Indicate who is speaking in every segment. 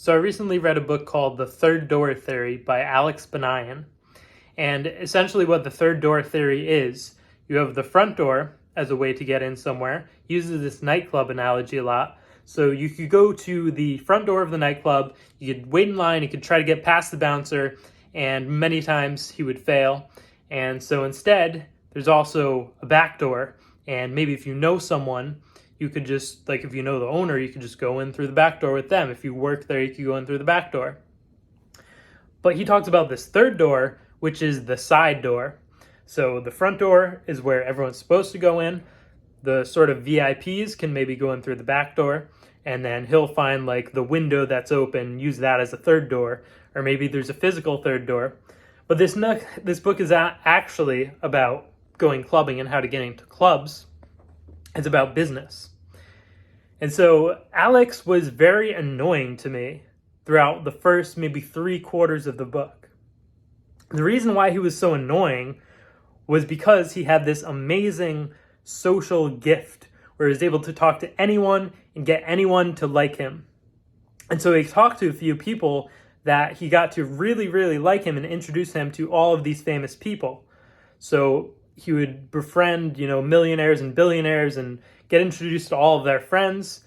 Speaker 1: So I recently read a book called The Third Door Theory by Alex Banayan. And essentially what the third door theory is, you have the front door as a way to get in somewhere. He uses this nightclub analogy a lot. So you could go to the front door of the nightclub, you could wait in line, you could try to get past the bouncer, and many times he would fail. And so instead, there's also a back door, and maybe if you know someone, you could just, like if you know the owner, you could just go in through the back door with them. If you work there, you could go in through the back door. But he talks about this third door, which is the side door. So the front door is where everyone's supposed to go in. The sort of VIPs can maybe go in through the back door, and then he'll find like the window that's open, use that as a third door, or maybe there's a physical third door. But this book is actually about going clubbing and how to get into clubs. It's about business. And so Alex was very annoying to me throughout the first maybe 3/4 of the book. The reason why he was so annoying was because he had this amazing social gift where he was able to talk to anyone and get anyone to like him. And so he talked to a few people that he got to really, really like him and introduce him to all of these famous people. So he would befriend, millionaires and billionaires and get introduced to all of their friends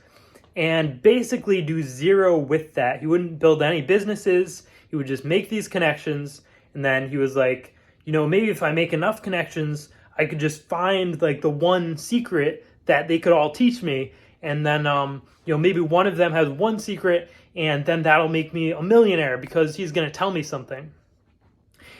Speaker 1: and basically do zero with that. He wouldn't build any businesses. He would just make these connections. And then he was like, maybe if I make enough connections, I could just find like the one secret that they could all teach me. And then, maybe one of them has one secret and then that'll make me a millionaire because he's going to tell me something.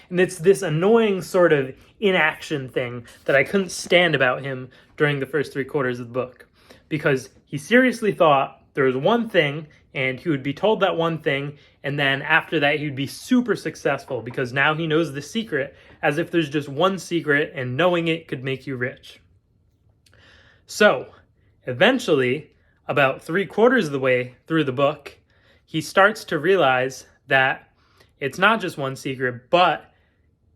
Speaker 1: And it's this annoying sort of inaction thing that I couldn't stand about him during the first 3/4 of the book. Because he seriously thought there was one thing and he would be told that one thing, and then after that he would be super successful because now he knows the secret, as if there's just one secret and knowing it could make you rich. So, eventually, about 3/4 of the way through the book, he starts to realize that it's not just one secret, but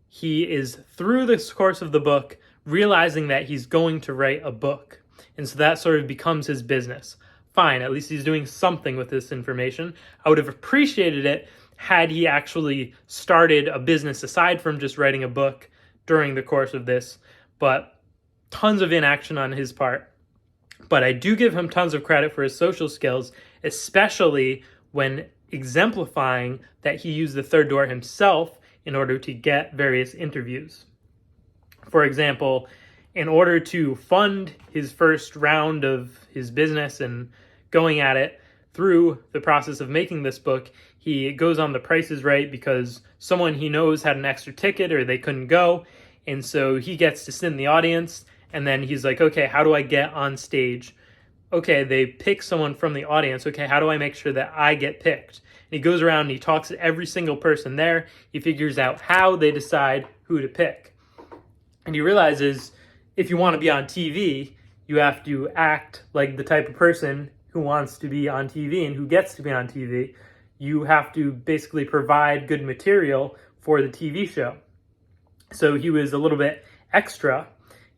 Speaker 1: he is, through this course of the book, realizing that he's going to write a book. And so that sort of becomes his business. Fine, at least he's doing something with this information. I would have appreciated it had he actually started a business aside from just writing a book during the course of this, but tons of inaction on his part. But I do give him tons of credit for his social skills, especially when exemplifying that he used the third door himself in order to get various interviews. For example, in order to fund his first round of his business and going at it through the process of making this book, he goes on The Price is Right because someone he knows had an extra ticket or they couldn't go. And so he gets to sit in the audience and then he's like, okay, how do I get on stage? Okay, they pick someone from the audience. Okay, how do I make sure that I get picked? And he goes around and he talks to every single person there. He figures out how they decide who to pick. And he realizes if you want to be on TV, you have to act like the type of person who wants to be on TV and who gets to be on TV. You have to basically provide good material for the TV show. So he was a little bit extra,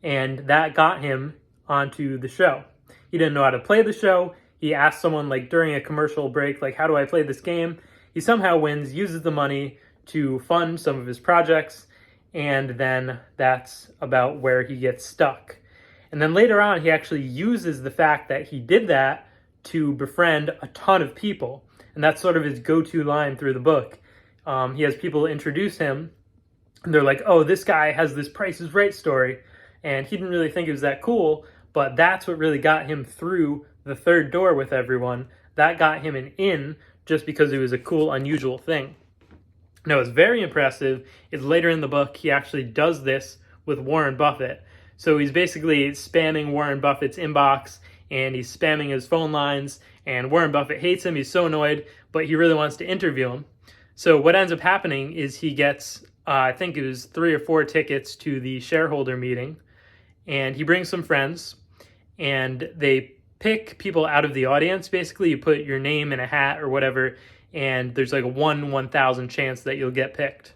Speaker 1: and that got him onto the show. He didn't know how to play the show. He asked someone like during a commercial break, like, how do I play this game? He somehow wins, uses the money to fund some of his projects, and then that's about where he gets stuck. And then later on, he actually uses the fact that he did that to befriend a ton of people. And that's sort of his go-to line through the book. He has people introduce him, and they're like, oh, this guy has this Price is Right story. And he didn't really think it was that cool, but that's what really got him through the third door with everyone. That got him an in just because it was a cool, unusual thing. Now, what's very impressive is later in the book, he actually does this with Warren Buffett. So he's basically spamming Warren Buffett's inbox and he's spamming his phone lines, and Warren Buffett hates him. He's so annoyed, but he really wants to interview him. So what ends up happening is he gets, I think it was 3 or 4 tickets to the shareholder meeting, and he brings some friends, and they pick people out of the audience. Basically, you put your name in a hat or whatever, and there's like a 1,000 chance that you'll get picked.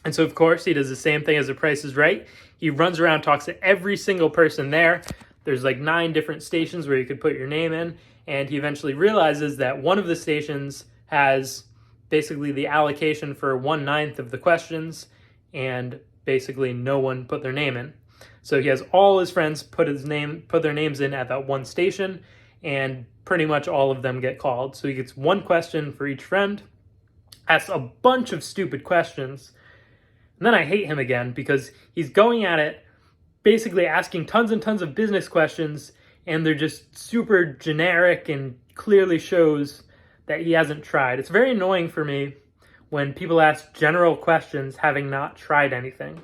Speaker 1: And so, of course, he does the same thing as The Price is Right. He runs around, talks to every single person there. There's like 9 different stations where you could put your name in, and he eventually realizes that one of the stations has basically the allocation for 1/9 of the questions, and basically no one put their name in. So he has all his friends put their names in at that one station, and pretty much all of them get called. So he gets one question for each friend, asks a bunch of stupid questions, and then I hate him again because he's going at it basically asking tons and tons of business questions, and they're just super generic and clearly shows that he hasn't tried. It's very annoying for me when people ask general questions having not tried anything.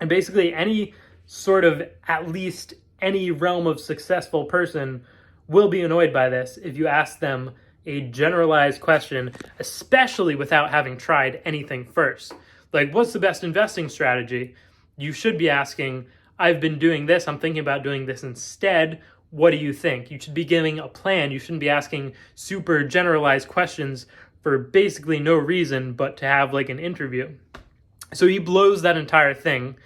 Speaker 1: And basically any sort of, at least any realm of successful person will be annoyed by this if you ask them a generalized question, especially without having tried anything first. Like, what's the best investing strategy? You should be asking, I've been doing this, I'm thinking about doing this instead. What do you think? You should be giving a plan. You shouldn't be asking super generalized questions for basically no reason but to have like an interview. So he blows that entire thing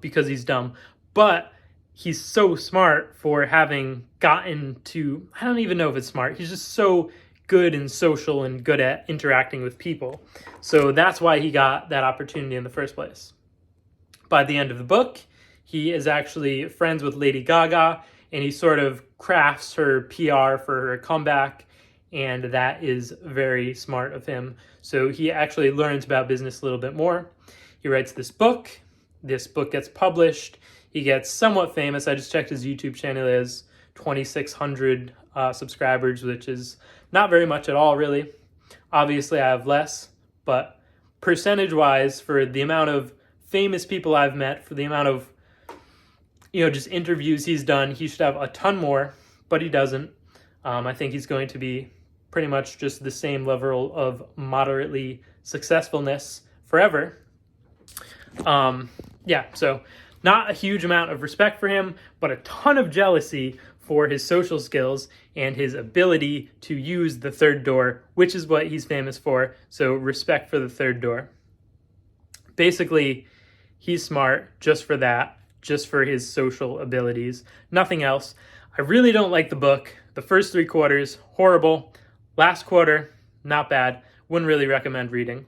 Speaker 1: because he's dumb. But he's so smart for having gotten to, I don't even know if it's smart. He's just so good and social and good at interacting with people. So that's why he got that opportunity in the first place. By the end of the book, he is actually friends with Lady Gaga, and he sort of crafts her PR for her comeback, and that is very smart of him. So he actually learns about business a little bit more. He writes this book. This book gets published. He gets somewhat famous. I just checked his YouTube channel. He has 2,600 subscribers, which is not very much at all, really. Obviously, I have less, but percentage-wise, for the amount of famous people I've met, for the amount of just interviews he's done, he should have a ton more, but he doesn't. I think he's going to be pretty much just the same level of moderately successfulness forever. So not a huge amount of respect for him, but a ton of jealousy for his social skills and his ability to use the third door, which is what he's famous for. So respect for the third door. Basically, he's smart just for that, just for his social abilities, nothing else. I really don't like the book. The first 3 quarters, horrible. Last quarter, not bad. Wouldn't really recommend reading.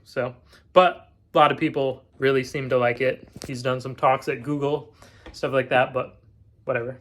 Speaker 1: But a lot of people really seem to like it. He's done some talks at Google, stuff like that, but whatever.